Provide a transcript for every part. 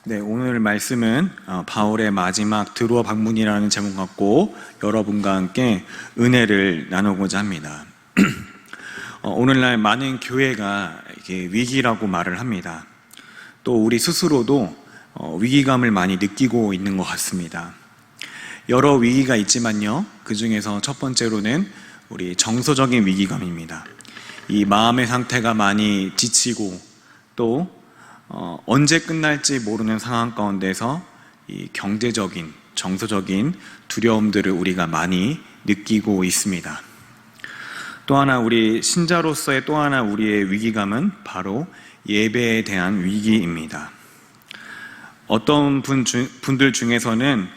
네, 오늘 말씀은 바울의 마지막 드로아 방문이라는 제목 갖고 여러분과 함께 은혜를 나누고자 합니다. 오늘날 많은 교회가 이게 위기라고 말을 합니다. 또 우리 스스로도 위기감을 많이 느끼고 있는 것 같습니다. 여러 위기가 있지만요, 그 중에서 첫 번째로는 우리 정서적인 위기감입니다. 이 마음의 상태가 많이 지치고 또 언제 끝날지 모르는 상황 가운데서 이 경제적인, 정서적인 두려움들을 우리가 많이 느끼고 있습니다. 또 하나 우리 신자로서의 또 하나 우리의 위기감은 바로 예배에 대한 위기입니다. 어떤 분들 중에서는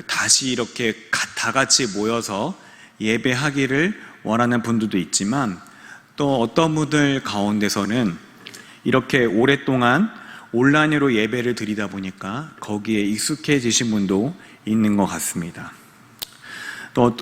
다시 이렇게 다 같이 모여서 예배하기를 원하는 분들도 있지만 또 어떤 분들 가운데서는 이렇게 오랫동안 온라인으로 예배를 드리다 보니까 거기에 익숙해지신 분도 있는 것 같습니다. 또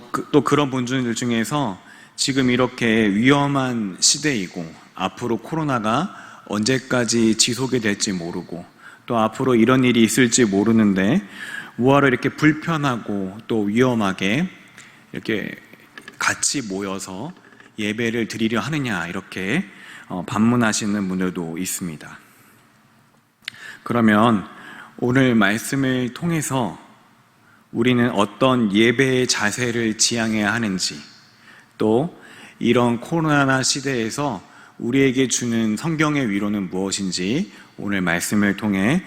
그런 분들 중에서 지금 이렇게 위험한 시대이고 앞으로 코로나가 언제까지 지속이 될지 모르고 또 앞으로 이런 일이 있을지 모르는데 뭐하러 이렇게 불편하고 또 위험하게 이렇게 같이 모여서 예배를 드리려 하느냐 이렇게 반문하시는 분들도 있습니다. 그러면 오늘 말씀을 통해서 우리는 어떤 예배의 자세를 지향해야 하는지 또 이런 코로나 시대에서 우리에게 주는 성경의 위로는 무엇인지 오늘 말씀을 통해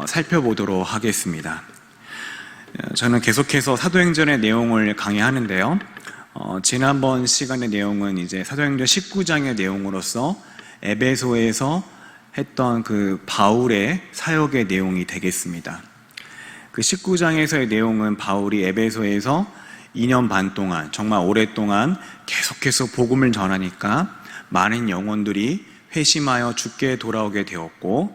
살펴보도록 하겠습니다. 저는 계속해서 사도행전의 내용을 강의하는데요. 지난번 시간의 내용은 이제 사도행전 19장의 내용으로서 에베소에서 했던 그 바울의 사역의 내용이 되겠습니다. 그 19장에서의 내용은 바울이 에베소에서 2년 반 동안 정말 오랫동안 계속해서 복음을 전하니까 많은 영혼들이 회심하여 주께 돌아오게 되었고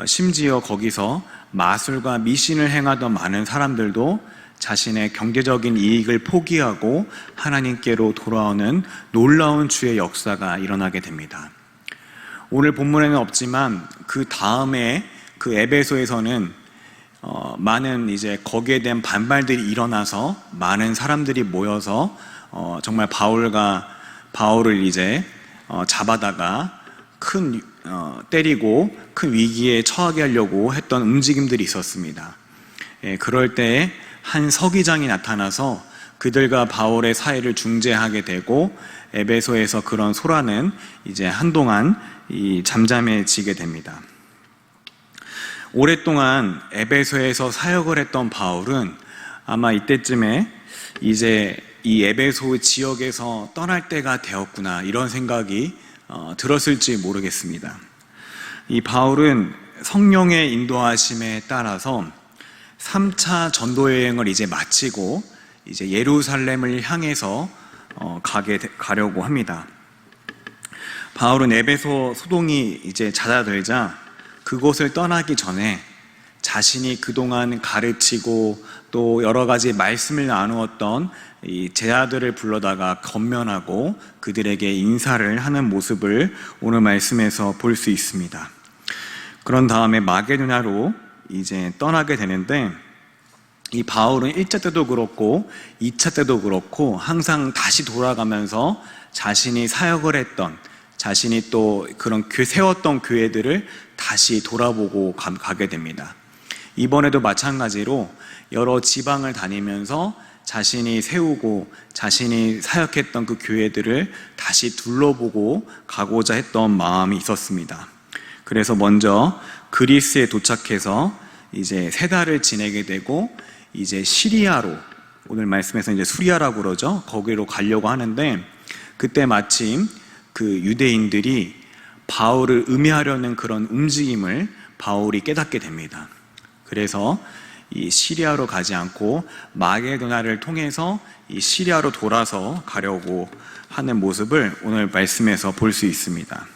심지어 거기서 마술과 미신을 행하던 많은 사람들도 자신의 경제적인 이익을 포기하고 하나님께로 돌아오는 놀라운 주의 역사가 일어나게 됩니다. 오늘 본문에는 없지만 그 다음에 그 에베소에서는 많은 이제 거기에 대한 반발들이 일어나서 많은 사람들이 모여서 정말 바울을 이제 잡아다가 때리고 큰 위기에 처하게 하려고 했던 움직임들이 있었습니다. 그럴 때 한 서기장이 나타나서 그들과 바울의 사이를 중재하게 되고 에베소에서 그런 소란은 이제 한동안 잠잠해지게 됩니다. 오랫동안 에베소에서 사역을 했던 바울은 아마 이때쯤에 이제 이 에베소 지역에서 떠날 때가 되었구나 이런 생각이 들었을지 모르겠습니다. 이 바울은 성령의 인도하심에 따라서 3차 전도 여행을 이제 마치고 이제 예루살렘을 향해서 가려고 합니다. 바울은 에베소 소동이 이제 잦아들자 그곳을 떠나기 전에 자신이 그동안 가르치고 또 여러 가지 말씀을 나누었던 이 제자들을 불러다가 건면하고 그들에게 인사를 하는 모습을 오늘 말씀에서 볼 수 있습니다. 그런 다음에 마게도냐로 이제 떠나게 되는데 이 바울은 1차 때도 그렇고 2차 때도 그렇고 항상 다시 돌아가면서 자신이 사역을 했던 자신이 또 그런 세웠던 교회들을 다시 돌아보고 가게 됩니다. 이번에도 마찬가지로 여러 지방을 다니면서 자신이 세우고 자신이 사역했던 그 교회들을 다시 둘러보고 가고자 했던 마음이 있었습니다. 그래서 먼저 그리스에 도착해서 이제 3달을 지내게 되고 이제 시리아로 오늘 말씀에서 이제 수리아라고 그러죠. 거기로 가려고 하는데 그때 마침 그 유대인들이 바울을 음해하려는 그런 움직임을 바울이 깨닫게 됩니다. 그래서 이 시리아로 가지 않고 마게도나를 통해서 이 시리아로 돌아서 가려고 하는 모습을 오늘 말씀에서 볼 수 있습니다.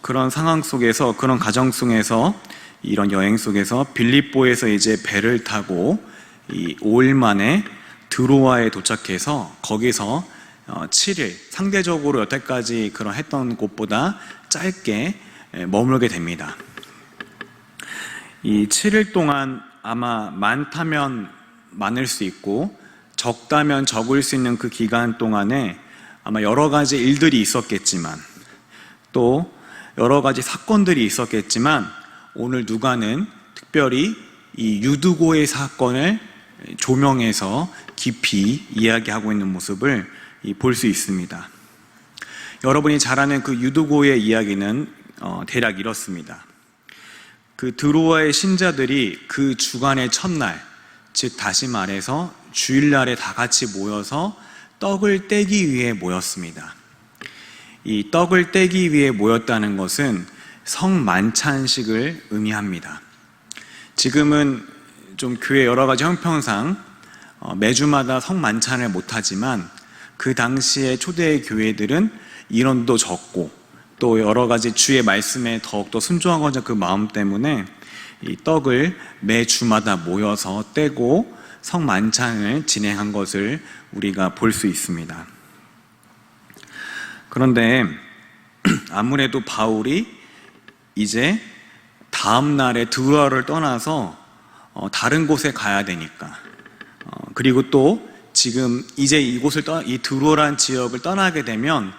그런 상황 속에서 그런 가정 속에서 이런 여행 속에서 빌립보에서 이제 배를 타고 이 5일 만에 드로아에 도착해서 거기서 7일 상대적으로 여태까지 그런 했던 곳보다 짧게 머물게 됩니다. 이 7일 동안 아마 많다면 많을 수 있고 적다면 적을 수 있는 그 기간 동안에 아마 여러 가지 일들이 있었겠지만 또 여러 가지 사건들이 있었겠지만 오늘 누가는 특별히 이 유두고의 사건을 조명해서 깊이 이야기하고 있는 모습을 볼 수 있습니다. 여러분이 잘 아는 그 유두고의 이야기는 대략 이렇습니다. 그 드로아의 신자들이 그 주간의 첫날, 즉 다시 말해서 주일날에 다 같이 모여서 떡을 떼기 위해 모였습니다. 이 떡을 떼기 위해 모였다는 것은 성만찬식을 의미합니다. 지금은 좀 교회 여러 가지 형평상 매주마다 성만찬을 못하지만 그 당시에 초대 교회들은 인원도 적고 또 여러 가지 주의 말씀에 더욱더 순종하고자 그 마음 때문에 이 떡을 매주마다 모여서 떼고 성만찬을 진행한 것을 우리가 볼 수 있습니다. 그런데 아무래도 바울이 이제 다음 날에 드로아를 떠나서 다른 곳에 가야 되니까 그리고 또 지금 이제 이곳을 이 드로아라는 지역을 떠나게 되면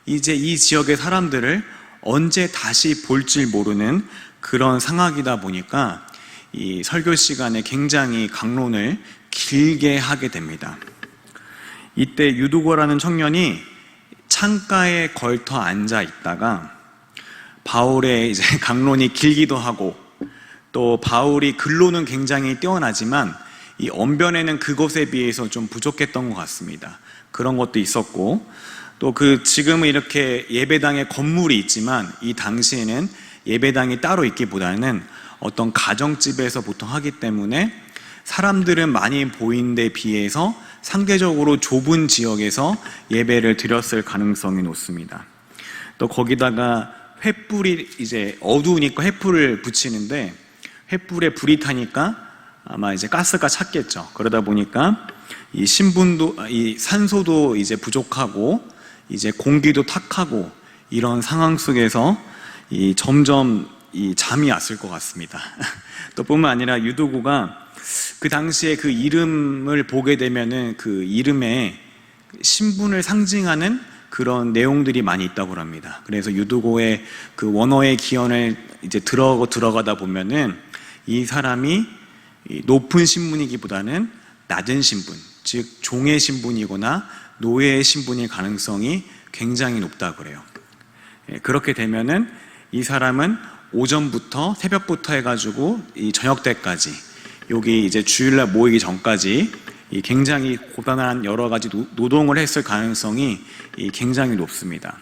이제 이 지역의 사람들을 언제 다시 볼지 모르는 그런 상황이다 보니까 이 설교 시간에 굉장히 강론을 길게 하게 됩니다. 이때 유두고라는 청년이 창가에 걸터 앉아 있다가 바울의 이제 강론이 길기도 하고 또 바울이 글로는 굉장히 뛰어나지만 이 언변에는 그것에 비해서 좀 부족했던 것 같습니다. 그런 것도 있었고 또 그 지금은 이렇게 예배당에 건물이 있지만 이 당시에는 예배당이 따로 있기보다는 어떤 가정집에서 보통 하기 때문에 사람들은 많이 보이는 데 비해서 상대적으로 좁은 지역에서 예배를 드렸을 가능성이 높습니다. 또 거기다가 횃불이 이제 어두우니까 횃불을 붙이는데 횃불에 불이 타니까 아마 이제 가스가 찼겠죠. 그러다 보니까 이 신분도 이 산소도 이제 부족하고 이제 공기도 탁하고 이런 상황 속에서 이 점점 이 잠이 왔을 것 같습니다. 또 뿐만 아니라 유두고가 그 당시에 그 이름을 보게 되면은 그 이름에 신분을 상징하는 그런 내용들이 많이 있다고 합니다. 그래서 유두고의 그 원어의 기원을 이제 들어가다 보면은 이 사람이 높은 신분이기보다는 낮은 신분, 즉 종의 신분이거나 노예의 신분일 가능성이 굉장히 높다고 그래요. 그렇게 되면은 이 사람은 오전부터 새벽부터 해가지고 이 저녁 때까지 여기 이제 주일날 모이기 전까지 굉장히 고단한 여러 가지 노동을 했을 가능성이 굉장히 높습니다.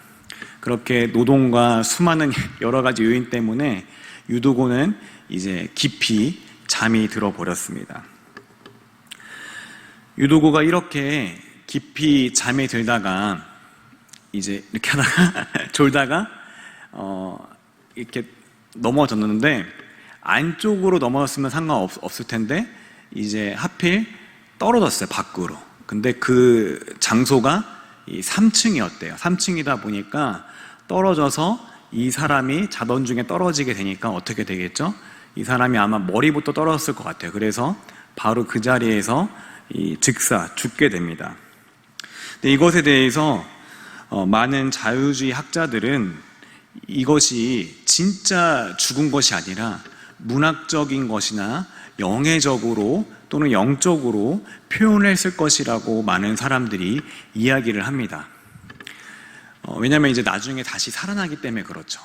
그렇게 노동과 수많은 여러 가지 요인 때문에 유두고는 이제 깊이 잠이 들어버렸습니다. 유두고가 이렇게 깊이 잠에 들다가 이제 이렇게 하다가 졸다가 이렇게 넘어졌는데 안쪽으로 넘어졌으면 상관없을 텐데 이제 하필 떨어졌어요, 밖으로. 근데 그 장소가 3층이었대요. 3층이다 보니까 떨어져서 이 사람이 자던 중에 떨어지게 되니까 어떻게 되겠죠? 이 사람이 아마 머리부터 떨어졌을 것 같아요. 그래서 바로 그 자리에서 죽게 됩니다. 근데 이것에 대해서 많은 자유주의 학자들은 이것이 진짜 죽은 것이 아니라 문학적인 것이나 영해적으로 또는 영적으로 표현을 했을 것이라고 많은 사람들이 이야기를 합니다. 왜냐하면 이제 나중에 다시 살아나기 때문에 그렇죠.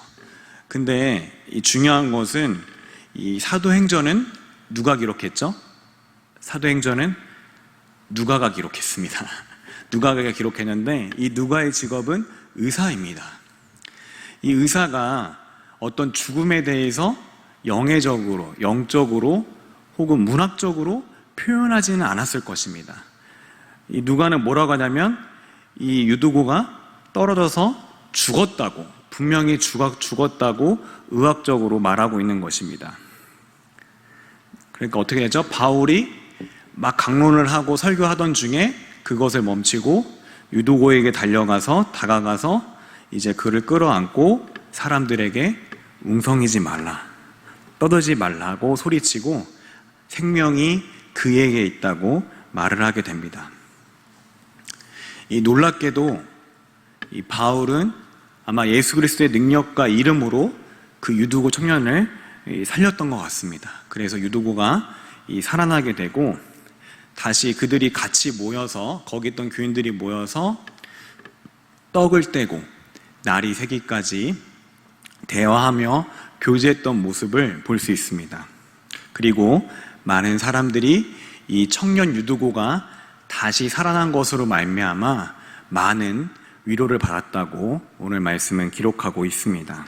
근데 이 중요한 것은 이 사도행전은 누가 기록했죠? 사도행전은 누가가 기록했습니다. 누가가 기록했는데 이 누가의 직업은 의사입니다. 이 의사가 어떤 죽음에 대해서 영해적으로, 영적으로 혹은 문학적으로 표현하지는 않았을 것입니다. 이 누가는 뭐라고 하냐면 이 유두고가 떨어져서 죽었다고, 분명히 죽었다고 의학적으로 말하고 있는 것입니다. 그러니까 어떻게 되죠? 바울이 막 강론을 하고 설교하던 중에 그것을 멈추고 유두고에게 다가가서 이제 그를 끌어안고 사람들에게 웅성이지 말라. 떠들지 말라고 소리치고 생명이 그에게 있다고 말을 하게 됩니다. 이 놀랍게도 이 바울은 아마 예수 그리스도의 능력과 이름으로 그 유두고 청년을 살렸던 것 같습니다. 그래서 유두고가 살아나게 되고 다시 그들이 같이 모여서 거기 있던 교인들이 모여서 떡을 떼고 날이 새기까지 대화하며 교제했던 모습을 볼 수 있습니다. 그리고 많은 사람들이 이 청년 유두고가 다시 살아난 것으로 말미암아 많은 위로를 받았다고 오늘 말씀은 기록하고 있습니다.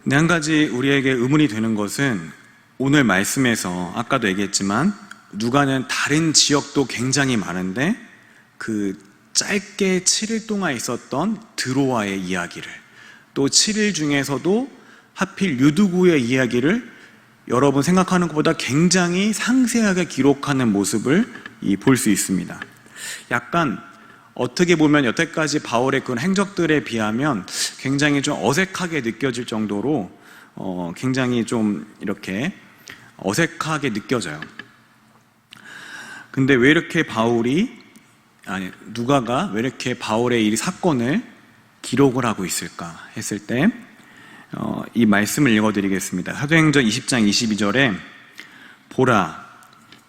근데 한 가지 우리에게 의문이 되는 것은 오늘 말씀에서 아까도 얘기했지만 누가는 다른 지역도 굉장히 많은데 그 짧게 7일 동안 있었던 드로아의 이야기를 또 7일 중에서도 하필 유두고의 이야기를 여러분 생각하는 것보다 굉장히 상세하게 기록하는 모습을 볼 수 있습니다. 약간 어떻게 보면 여태까지 바울의 그런 행적들에 비하면 굉장히 좀 어색하게 느껴질 정도로 굉장히 좀 이렇게 어색하게 느껴져요. 근데 왜 이렇게 누가가 왜 이렇게 바울의 이 사건을 기록을 하고 있을까 했을 때 이 말씀을 읽어드리겠습니다. 사도행전 20장 22절에 보라,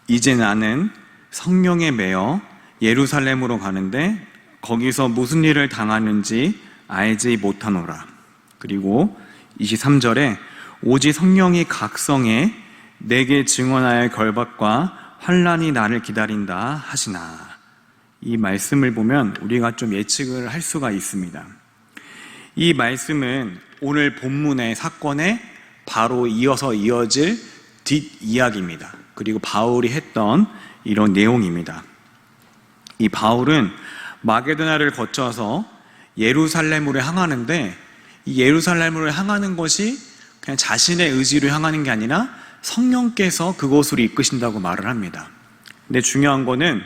이제 나는 성령에 매여 예루살렘으로 가는데 거기서 무슨 일을 당하는지 알지 못하노라. 그리고 23절에 오직 성령이 각성해 내게 증언하여 결박과 환난이 나를 기다린다 하시나. 이 말씀을 보면 우리가 좀 예측을 할 수가 있습니다. 이 말씀은 오늘 본문의 사건에 바로 이어질 뒷이야기입니다. 그리고 바울이 했던 이런 내용입니다. 이 바울은 마게도나를 거쳐서 예루살렘으로 향하는데 이 예루살렘으로 향하는 것이 그냥 자신의 의지로 향하는 게 아니라 성령께서 그곳으로 이끄신다고 말을 합니다. 근데 중요한 거는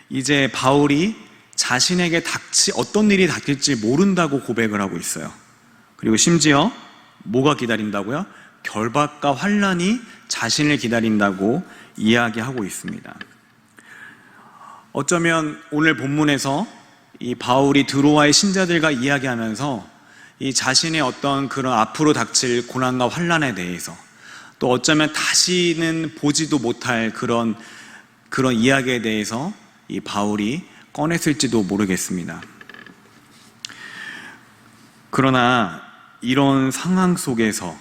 이제 바울이 자신에게 어떤 일이 닥칠지 모른다고 고백을 하고 있어요. 그리고 심지어 뭐가 기다린다고요? 결박과 환난이 자신을 기다린다고 이야기하고 있습니다. 어쩌면 오늘 본문에서 이 바울이 드로아의 신자들과 이야기하면서 이 자신의 어떤 그런 앞으로 닥칠 고난과 환난에 대해서 또 어쩌면 다시는 보지도 못할 그런 이야기에 대해서 이 바울이 꺼냈을지도 모르겠습니다. 그러나 이런 상황 속에서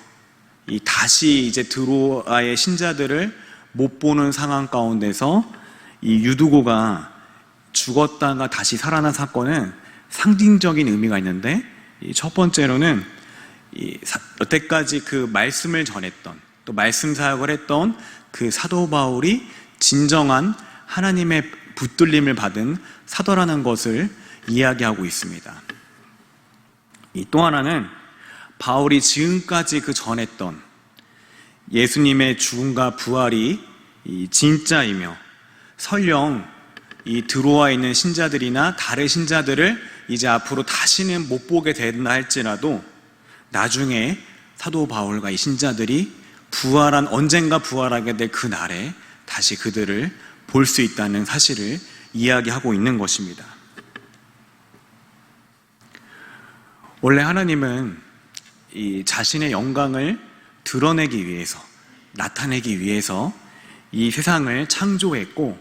다시 이제 드로아의 신자들을 못 보는 상황 가운데서 이 유두고가 죽었다가 다시 살아난 사건은 상징적인 의미가 있는데 첫 번째로는 여태까지 그 말씀을 전했던 또 말씀 사역을 했던 그 사도 바울이 진정한 하나님의 붙들림을 받은 사도라는 것을 이야기하고 있습니다. 또 하나는 바울이 지금까지 그 전했던 예수님의 죽음과 부활이 진짜이며 설령 이 드로아에 있는 신자들이나 다른 신자들을 이제 앞으로 다시는 못 보게 된다 할지라도 나중에 사도 바울과 이 신자들이 언젠가 부활하게 될 그 날에 다시 그들을 볼 수 있다는 사실을 이야기하고 있는 것입니다. 원래 하나님은 이 자신의 영광을 드러내기 위해서, 나타내기 위해서 이 세상을 창조했고,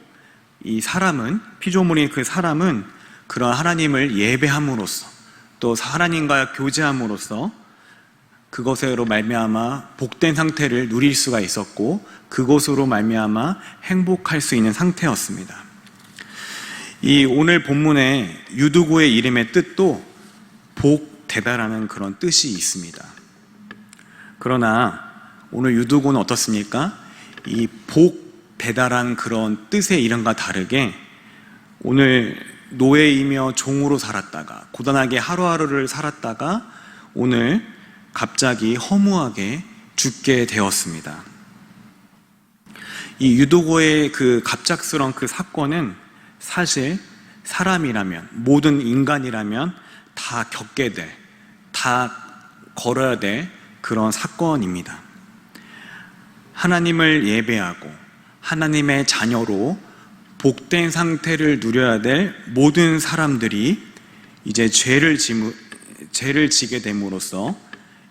이 사람은, 피조물인 그 사람은 그런 하나님을 예배함으로써 또 하나님과 교제함으로써 그것으로 말미암아 복된 상태를 누릴 수가 있었고 그것으로 말미암아 행복할 수 있는 상태였습니다. 이 오늘 본문의 유두고의 이름의 뜻도 복되다라는 그런 뜻이 있습니다. 그러나 오늘 유두고는 어떻습니까? 이 복되다라는 그런 뜻의 이름과 다르게 오늘 노예이며 종으로 살았다가 고단하게 하루하루를 살았다가 오늘 갑자기 허무하게 죽게 되었습니다. 이 유두고의 그 갑작스러운 그 사건은 사실 사람이라면, 모든 인간이라면 다 겪게 될, 다 걸어야 될 그런 사건입니다. 하나님을 예배하고 하나님의 자녀로 복된 상태를 누려야 될 모든 사람들이 이제 죄를 지게 됨으로써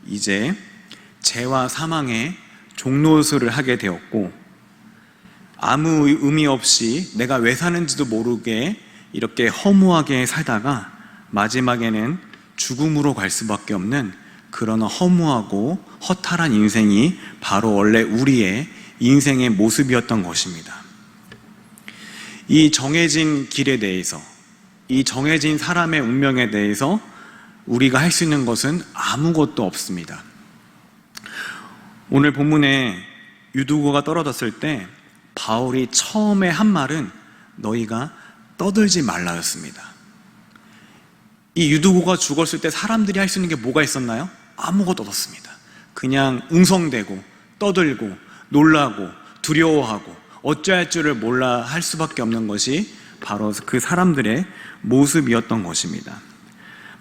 이제 죄와 사망의 종노릇을 하게 되었고, 아무 의미 없이 내가 왜 사는지도 모르게 이렇게 허무하게 살다가 마지막에는 죽음으로 갈 수밖에 없는 그런 허무하고 허탈한 인생이 바로 원래 우리의 인생의 모습이었던 것입니다. 이 정해진 길에 대해서, 이 정해진 사람의 운명에 대해서 우리가 할 수 있는 것은 아무것도 없습니다. 오늘 본문에 유두고가 떨어졌을 때 바울이 처음에 한 말은 너희가 떠들지 말라였습니다. 이 유두고가 죽었을 때 사람들이 할 수 있는 게 뭐가 있었나요? 아무것도 없었습니다. 그냥 웅성대고 떠들고 놀라고 두려워하고 어찌할 줄을 몰라 할 수밖에 없는 것이 바로 그 사람들의 모습이었던 것입니다.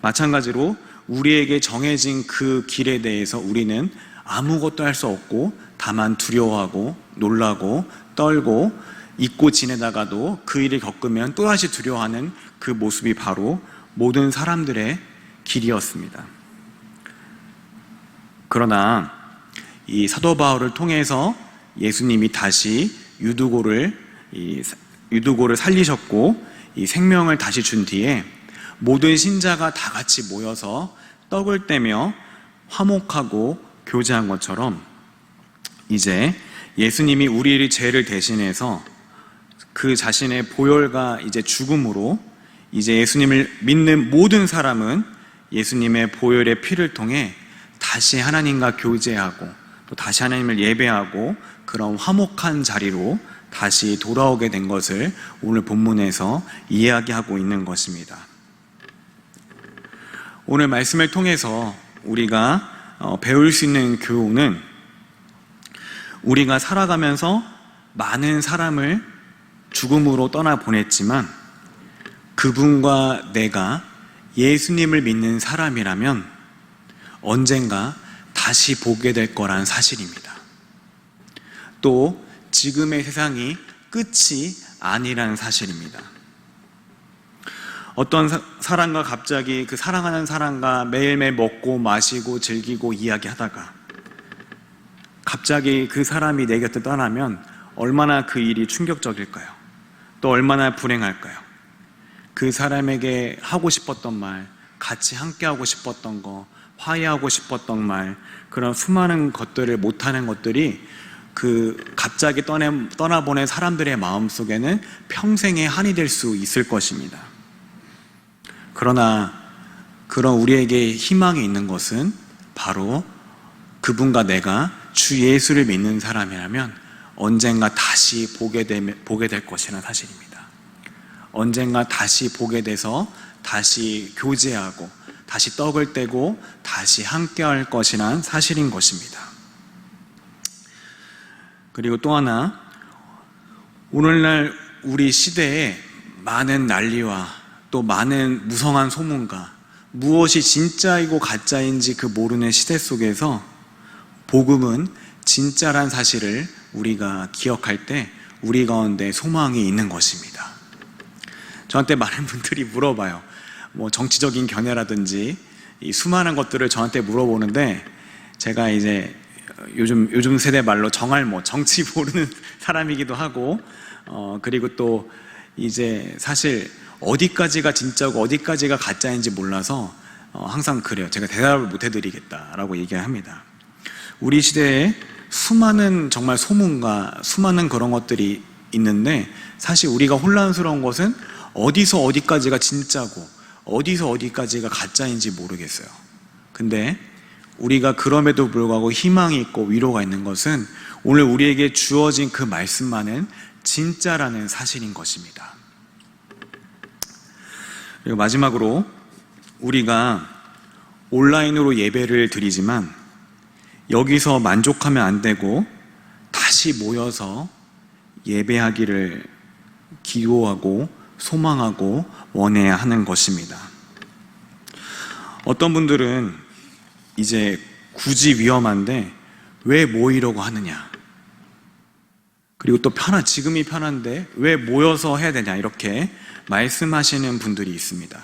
마찬가지로 우리에게 정해진 그 길에 대해서 우리는 아무것도 할 수 없고 다만 두려워하고 놀라고 떨고 잊고 지내다가도 그 일을 겪으면 또다시 두려워하는 그 모습이 바로 모든 사람들의 길이었습니다. 그러나 이 사도 바울을 통해서 예수님이 다시 유두고를 살리셨고 이 생명을 다시 준 뒤에 모든 신자가 다 같이 모여서 떡을 떼며 화목하고 교제한 것처럼 이제 예수님이 우리의 죄를 대신해서 그 자신의 보혈과 이제 죽음으로 이제 예수님을 믿는 모든 사람은 예수님의 보혈의 피를 통해 다시 하나님과 교제하고 또 다시 하나님을 예배하고 그런 화목한 자리로 다시 돌아오게 된 것을 오늘 본문에서 이야기하고 있는 것입니다. 오늘 말씀을 통해서 우리가 배울 수 있는 교훈은 우리가 살아가면서 많은 사람을 죽음으로 떠나보냈지만 그분과 내가 예수님을 믿는 사람이라면 언젠가 다시 보게 될 거란 사실입니다. 또 지금의 세상이 끝이 아니라는 사실입니다. 어떤 사람과 갑자기 그 사랑하는 사람과 매일매일 먹고 마시고 즐기고 이야기하다가 갑자기 그 사람이 내 곁을 떠나면 얼마나 그 일이 충격적일까요? 또 얼마나 불행할까요? 그 사람에게 하고 싶었던 말, 같이 함께하고 싶었던 거, 화해하고 싶었던 말, 그런 수많은 것들을 못하는 것들이 그 갑자기 떠나보낸 사람들의 마음속에는 평생의 한이 될 수 있을 것입니다. 그러나 그런 우리에게 희망이 있는 것은 바로 그분과 내가 주 예수를 믿는 사람이라면 언젠가 다시 보게 될 것이라는 사실입니다. 언젠가 다시 보게 돼서 다시 교제하고 다시 떡을 떼고 다시 함께할 것이란 사실인 것입니다. 그리고 또 하나, 오늘날 우리 시대에 많은 난리와 또 많은 무성한 소문과 무엇이 진짜이고 가짜인지 그 모르는 시대 속에서 복음은 진짜란 사실을 우리가 기억할 때 우리 가운데 소망이 있는 것입니다. 저한테 많은 분들이 물어봐요. 뭐 정치적인 견해라든지 이 수많은 것들을 저한테 물어보는데 제가 이제 요즘 세대 말로 정할모, 정치 모르는 사람이기도 하고 그리고 또 이제 사실 어디까지가 진짜고 어디까지가 가짜인지 몰라서 항상 그래요. 제가 대답을 못 해드리겠다라고 얘기합니다. 우리 시대에 수많은 정말 소문과 수많은 그런 것들이 있는데 사실 우리가 혼란스러운 것은 어디서 어디까지가 진짜고 어디서 어디까지가 가짜인지 모르겠어요. 근데 우리가 그럼에도 불구하고 희망이 있고 위로가 있는 것은 오늘 우리에게 주어진 그 말씀만은 진짜라는 사실인 것입니다. 그리고 마지막으로 우리가 온라인으로 예배를 드리지만 여기서 만족하면 안 되고 다시 모여서 예배하기를 기도하고 소망하고 원해야 하는 것입니다. 어떤 분들은 이제 굳이 위험한데 왜 모이려고 하느냐? 그리고 또 지금이 편한데 왜 모여서 해야 되냐? 이렇게 말씀하시는 분들이 있습니다.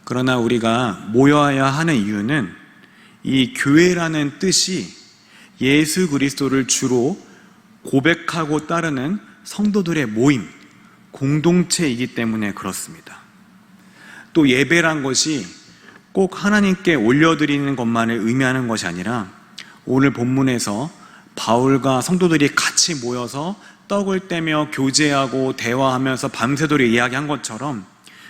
그러나 우리가 모여야 하는 이유는 이 교회라는 뜻이 예수 그리스도를 주로 고백하고 따르는 성도들의 모임, 공동체이기 때문에 그렇습니다. 또 예배란 것이 꼭 하나님께 올려드리는 것만을 의미하는 것이 아니라 오늘 본문에서 바울과 성도들이 같이 모여서 떡을 떼며 교제하고 대화하면서 밤새도록 이야기한 것처럼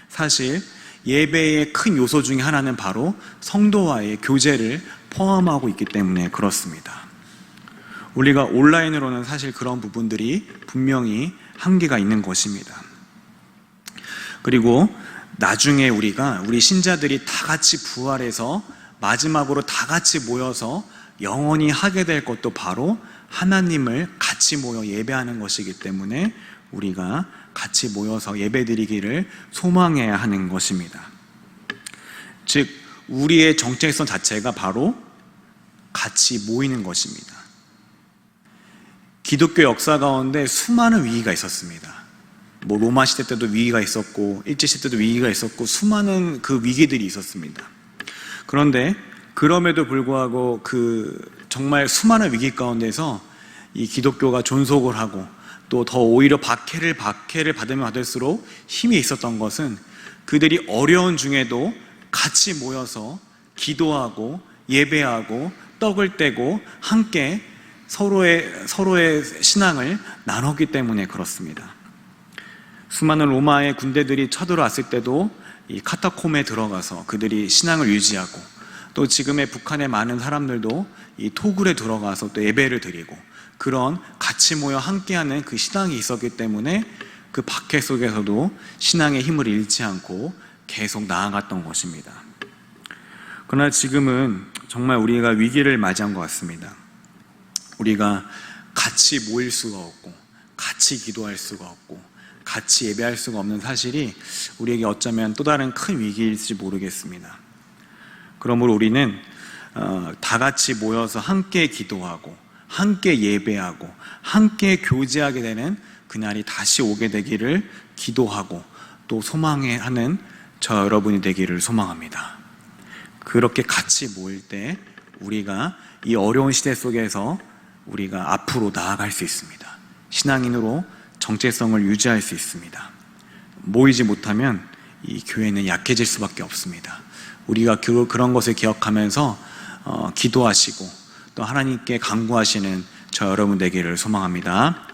사실 예배의 큰 요소 중에 하나는 바로 성도와의 교제를 포함하고 있기 때문에 그렇습니다. 우리가 온라인으로는 사실 그런 부분들이 분명히 한계가 있는 것입니다. 그리고 나중에 우리 신자들이 다 같이 부활해서 마지막으로 다 같이 모여서 영원히 하게 될 것도 바로 하나님을 같이 모여 예배하는 것이기 때문에 우리가 같이 모여서 예배드리기를 소망해야 하는 것입니다. 즉 우리의 정체성 자체가 바로 같이 모이는 것입니다. 기독교 역사 가운데 수많은 위기가 있었습니다. 로마 시대 때도 위기가 있었고 일제시대 때도 위기가 있었고 수많은 그 위기들이 있었습니다. 그런데 그럼에도 불구하고 정말 수많은 위기 가운데서 이 기독교가 존속을 하고 또 더 오히려 박해를 받으면 받을수록 힘이 있었던 것은 그들이 어려운 중에도 같이 모여서 기도하고 예배하고 떡을 떼고 함께 서로의 신앙을 나눴기 때문에 그렇습니다. 수많은 로마의 군대들이 쳐들어왔을 때도 이 카타콤에 들어가서 그들이 신앙을 유지하고 또 지금의 북한의 많은 사람들도 이 토굴에 들어가서 또 예배를 드리고 그런 같이 모여 함께하는 그 신앙이 있었기 때문에 그 박해 속에서도 신앙의 힘을 잃지 않고 계속 나아갔던 것입니다. 그러나 지금은 정말 우리가 위기를 맞이한 것 같습니다. 우리가 같이 모일 수가 없고 같이 기도할 수가 없고 같이 예배할 수가 없는 사실이 우리에게 어쩌면 또 다른 큰 위기일지 모르겠습니다. 그러므로 우리는 다 같이 모여서 함께 기도하고 함께 예배하고 함께 교제하게 되는 그날이 다시 오게 되기를 기도하고 또 소망하는 저 여러분이 되기를 소망합니다. 그렇게 같이 모일 때 우리가 이 어려운 시대 속에서 우리가 앞으로 나아갈 수 있습니다. 신앙인으로 정체성을 유지할 수 있습니다. 모이지 못하면 이 교회는 약해질 수밖에 없습니다. 우리가 그런 것을 기억하면서 기도하시고 또 하나님께 간구하시는 저 여러분 되기를 소망합니다.